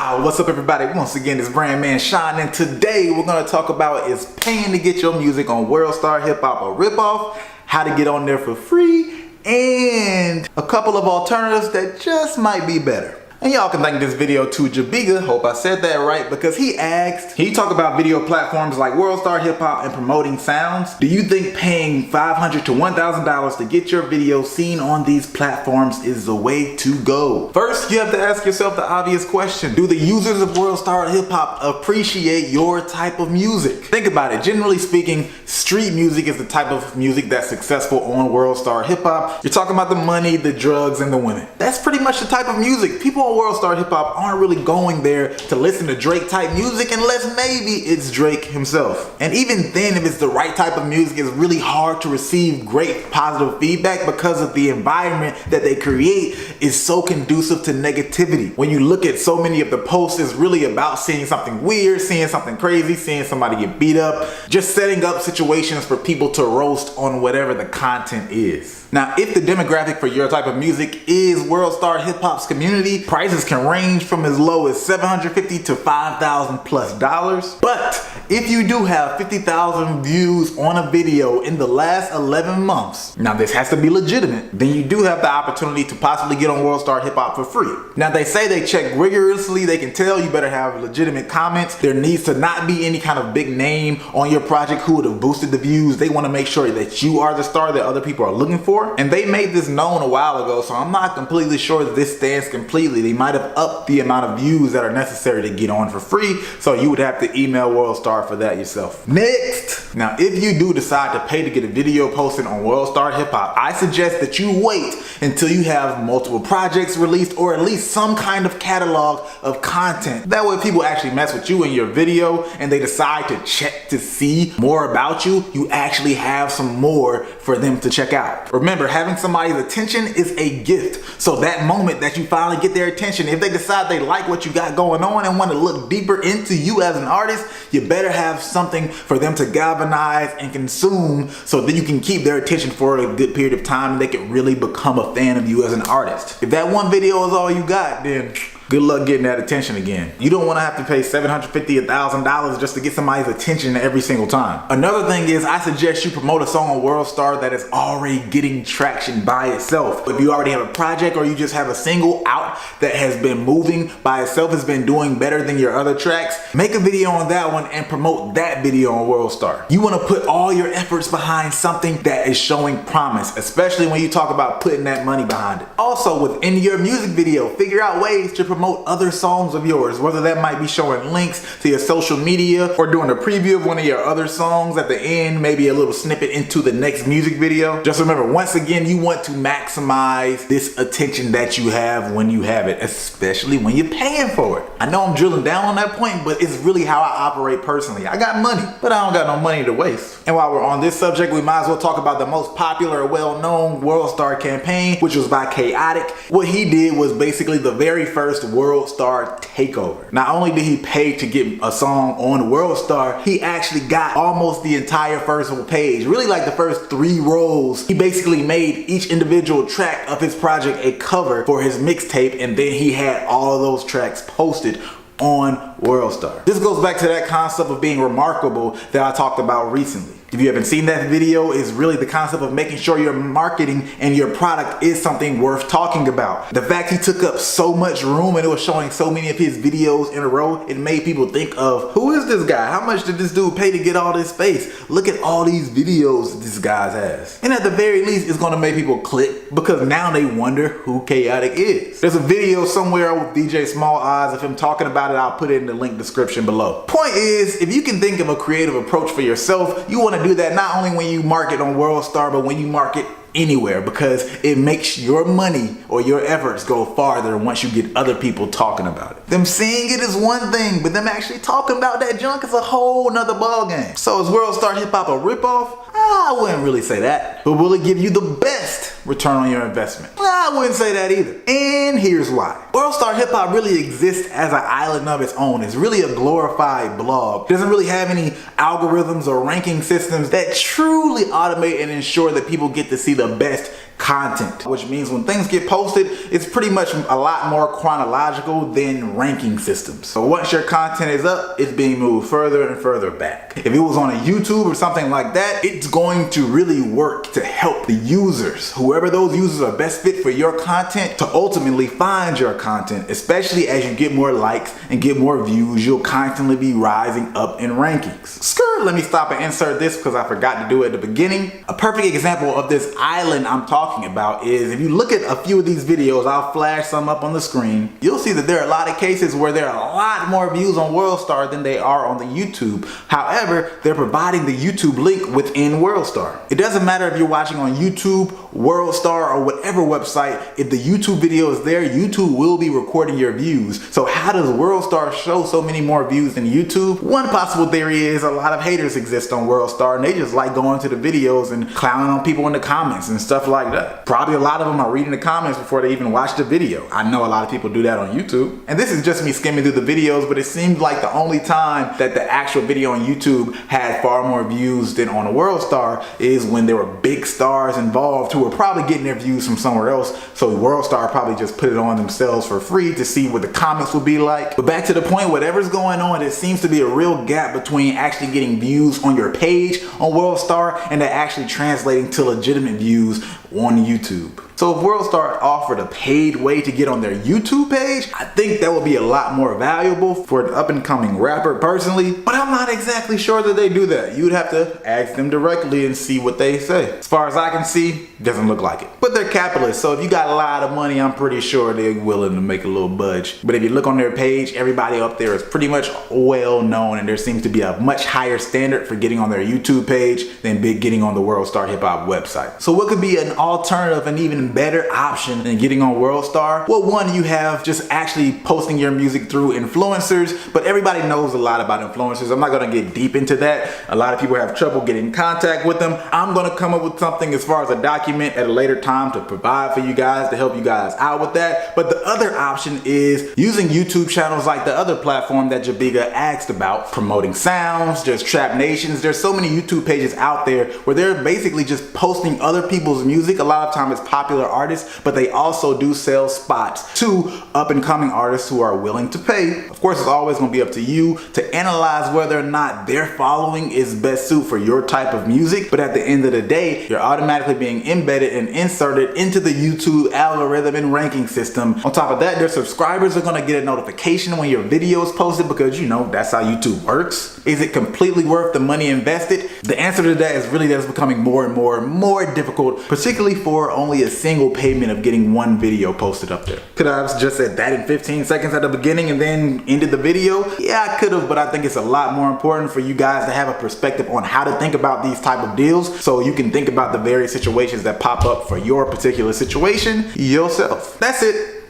Wow, what's up everybody? Once again, it's Brand Man Shine, and today we're going to talk about is paying to get your music on Worldstar Hip Hop or Rippoff, how to get on there for free, and a couple of alternatives that just might be better. And y'all can thank this video to Jabiga, hope I said that right, because he asked, can you talk about video platforms like Worldstar Hip Hop and promoting sounds? Do you think paying $500 to $1,000 to get your video seen on these platforms is the way to go? First, you have to ask yourself the obvious question. Do the users of Worldstar Hip Hop appreciate your type of music? Think about it. Generally speaking, street music is the type of music that's successful on Worldstar Hip Hop. You're talking about the money, the drugs, and the women. That's pretty much the type of music. People on Worldstar Hip Hop aren't really going there to listen to Drake type music unless maybe it's Drake himself. And even then, if it's the right type of music, it's really hard to receive great positive feedback because of the environment that they create is so conducive to negativity. When you look at so many of the posts, it's really about seeing something weird, seeing something crazy, seeing somebody get beat up, just setting up situations for people to roast on whatever the content is. Now, if the demographic for your type of music is Worldstar Hip Hop's community, prices can range from as low as $750 to $5,000 plus. But if you do have 50,000 views on a video in the last 11 months, now this has to be legitimate, then you do have the opportunity to possibly get on Worldstar Hip Hop for free. Now, they say they check rigorously. They can tell you better have legitimate comments. There needs to not be any kind of big name on your project who would have boosted the views. They want to make sure that you are the star that other people are looking for. And they made this known a while ago, so I'm not completely sure that this stands completely. They might have upped the amount of views that are necessary to get on for free, so you would have to email Worldstar for that yourself. Next! Now, if you do decide to pay to get a video posted on Worldstar Hip Hop, I suggest that you wait until you have multiple projects released or at least some kind of catalog of content. That way, if people actually mess with you in your video and they decide to check to see more about you, you actually have some more for them to check out. Remember, having somebody's attention is a gift. So that moment that you finally get their attention, if they decide they like what you got going on and want to look deeper into you as an artist, you better have something for them to galvanize and consume so that you can keep their attention for a good period of time and they can really become a fan of you as an artist. If that one video is all you got, then good luck getting that attention again. You don't want to have to pay $750, $1,000 just to get somebody's attention every single time. Another thing is, I suggest you promote a song on Worldstar that is already getting traction by itself. If you already have a project or you just have a single out that has been moving by itself, has been doing better than your other tracks, make a video on that one and promote that video on Worldstar. You want to put all your efforts behind something that is showing promise, especially when you talk about putting that money behind it. Also, within your music video, figure out ways to promote other songs of yours, whether that might be showing links to your social media or doing a preview of one of your other songs at the end, maybe a little snippet into the next music video. Just remember, once again, you want to maximize this attention that you have when you have it, especially when you're paying for it. I know I'm drilling down on that point, but it's really how I operate personally. I got money, but I don't got no money to waste. And while we're on this subject, we might as well talk about the most popular, well-known Worldstar campaign, which was by Chaotic. What he did was basically the very first Worldstar takeover. Not only did he pay to get a song on Worldstar, he actually got almost the entire first page, really like the first 3 rows. He basically made each individual track of his project a cover for his mixtape, and then he had all of those tracks posted on Worldstar. This goes back to that concept of being remarkable that I talked about recently. If you haven't seen that video, it's really the concept of making sure your marketing and your product is something worth talking about. The fact he took up so much room and it was showing so many of his videos in a row, it made people think of, who is this guy? How much did this dude pay to get all this space? Look at all these videos this guy has. And at the very least, it's gonna make people click because now they wonder who Chaotic is. There's a video somewhere with DJ Small Eyes of him talking about it. I'll put it in the link description below. Point is, if you can think of a creative approach for yourself, you want to do that not only when you market on Worldstar, but when you market anywhere, because it makes your money or your efforts go farther once you get other people talking about it. Them seeing it is one thing, but them actually talking about that junk is a whole nother ballgame. So is Worldstar Hip Hop a ripoff? I wouldn't really say that. But will it give you the best return on your investment? I wouldn't say that either. And here's why. Worldstar Hip Hop really exists as an island of its own. It's really a glorified blog. It doesn't really have any algorithms or ranking systems that truly automate and ensure that people get to see the best content, which means when things get posted, it's pretty much a lot more chronological than ranking systems. So once your content is up, it's being moved further and further back. If it was on a YouTube or something like that, it's going to really work to help the users, whoever those users are best fit for your content, to ultimately find your content. Especially as you get more likes and get more views, you'll constantly be rising up in rankings. Skirt, let me stop and insert this because I forgot to do it at the beginning. A perfect example of this island I'm talking about is if you look at a few of these videos, I'll flash some up on the screen, you'll see that there are a lot of cases where there are a lot more views on WorldStar than they are on the YouTube. However, they're providing the YouTube link within WorldStar. It doesn't matter if you're watching on YouTube, WorldStar, or whatever website, if the YouTube video is there, YouTube will be recording your views. So how does WorldStar show so many more views than YouTube? One possible theory is a lot of haters exist on WorldStar and they just like going to the videos and clowning on people in the comments and stuff like that. Probably a lot of them are reading the comments before they even watch the video. I know a lot of people do that on YouTube. And this is just me skimming through the videos, but it seemed like the only time that the actual video on YouTube had far more views than on a WorldStar is when there were big stars involved who were probably getting their views from somewhere else. So WorldStar probably just put it on themselves for free to see what the comments would be like. But back to the point, whatever's going on, it seems to be a real gap between actually getting views on your page on WorldStar and that actually translating to legitimate views on YouTube. So if WorldStar offered a paid way to get on their YouTube page, I think that would be a lot more valuable for an up and coming rapper personally, but I'm not exactly sure that they do that. You'd have to ask them directly and see what they say. As far as I can see, doesn't look like it. But they're capitalists, so if you got a lot of money, I'm pretty sure they're willing to make a little budge. But if you look on their page, everybody up there is pretty much well known, and there seems to be a much higher standard for getting on their YouTube page than getting on the WorldStar Hip Hop website. So what could be an alternative and even better option than getting on WorldStar? Well, one, you have just actually posting your music through influencers, but everybody knows a lot about influencers. I'm not gonna get deep into that. A lot of people have trouble getting in contact with them. I'm gonna come up with something as far as a document at a later time to provide for you guys, to help you guys out with that. But the other option is using YouTube channels like the other platform that Jabiga asked about, promoting sounds. There's Trap Nations. There's so many YouTube pages out there where they're basically just posting other people's music. A lot of times it's popular artists, but they also do sell spots to up and coming artists who are willing to pay. Of course, it's always going to be up to you to analyze whether or not their following is best suited for your type of music. But at the end of the day, you're automatically being embedded and inserted into the YouTube algorithm and ranking system. On top of that, their subscribers are going to get a notification when your video is posted because, you know, that's how YouTube works. Is it completely worth the money invested? The answer to that is really that it's becoming more and more difficult, particularly for only a single payment of getting one video posted up there. Could I have just said that in 15 seconds at the beginning and then ended the video? Yeah, I could have, but I think it's a lot more important for you guys to have a perspective on how to think about these type of deals so you can think about the various situations that pop up for your particular situation yourself. That's it.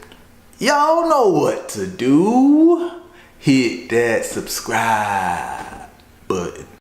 Y'all know what to do. Hit that subscribe button.